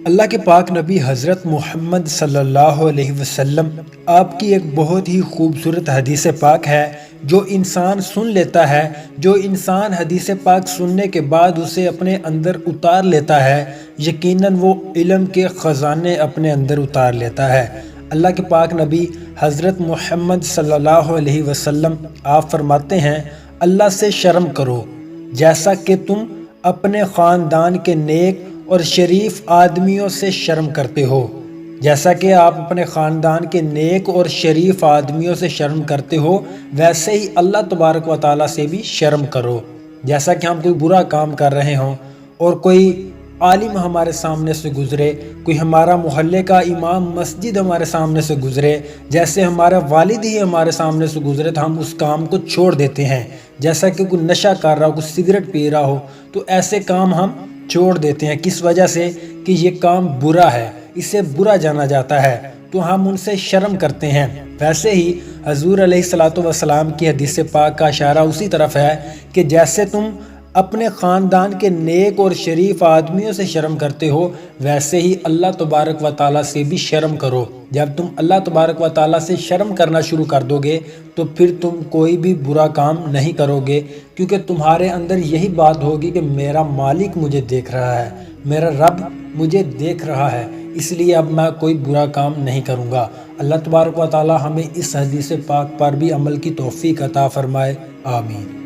اللہ کے پاک نبی حضرت محمد صلی اللہ علیہ وسلم آپ کی ایک بہت ہی خوبصورت حدیث پاک ہے جو انسان سن لیتا ہے، جو انسان حدیث پاک سننے کے بعد اسے اپنے اندر اتار لیتا ہے، یقیناً وہ علم کے خزانے اپنے اندر اتار لیتا ہے۔ اللہ کے پاک نبی حضرت محمد صلی اللہ علیہ وسلم آپ فرماتے ہیں، اللہ سے شرم کرو جیسا کہ تم اپنے خاندان کے نیک اور شریف آدمیوں سے شرم کرتے ہو۔ جیسا کہ آپ اپنے خاندان کے نیک اور شریف آدمیوں سے شرم کرتے ہو، ویسے ہی اللہ تبارک و تعالیٰ سے بھی شرم کرو۔ جیسا کہ ہم کوئی برا کام کر رہے ہوں اور کوئی عالم ہمارے سامنے سے گزرے، کوئی ہمارا محلے کا امام مسجد ہمارے سامنے سے گزرے، جیسے ہمارا والد ہی ہمارے سامنے سے گزرے تو ہم اس کام کو چھوڑ دیتے ہیں۔ جیسا کہ کوئی نشہ کر رہا ہو، کوئی سگریٹ پی رہا ہو، تو ایسے کام ہم چھوڑ دیتے ہیں۔ کس وجہ سے؟ کہ یہ کام برا ہے، اسے برا جانا جاتا ہے، تو ہم ان سے شرم کرتے ہیں۔ ویسے ہی حضور علیہ الصلوۃ والسلام کی حدیث پاک کا اشارہ اسی طرف ہے کہ جیسے تم اپنے خاندان کے نیک اور شریف آدمیوں سے شرم کرتے ہو، ویسے ہی اللہ تبارک و تعالیٰ سے بھی شرم کرو۔ جب تم اللہ تبارک و تعالیٰ سے شرم کرنا شروع کر دو گے تو پھر تم کوئی بھی برا کام نہیں کرو گے، کیونکہ تمہارے اندر یہی بات ہوگی کہ میرا مالک مجھے دیکھ رہا ہے، میرا رب مجھے دیکھ رہا ہے، اس لیے اب میں کوئی برا کام نہیں کروں گا۔ اللہ تبارک و تعالیٰ ہمیں اس حدیث پاک پر بھی عمل کی توفیق عطا فرمائے، آمین۔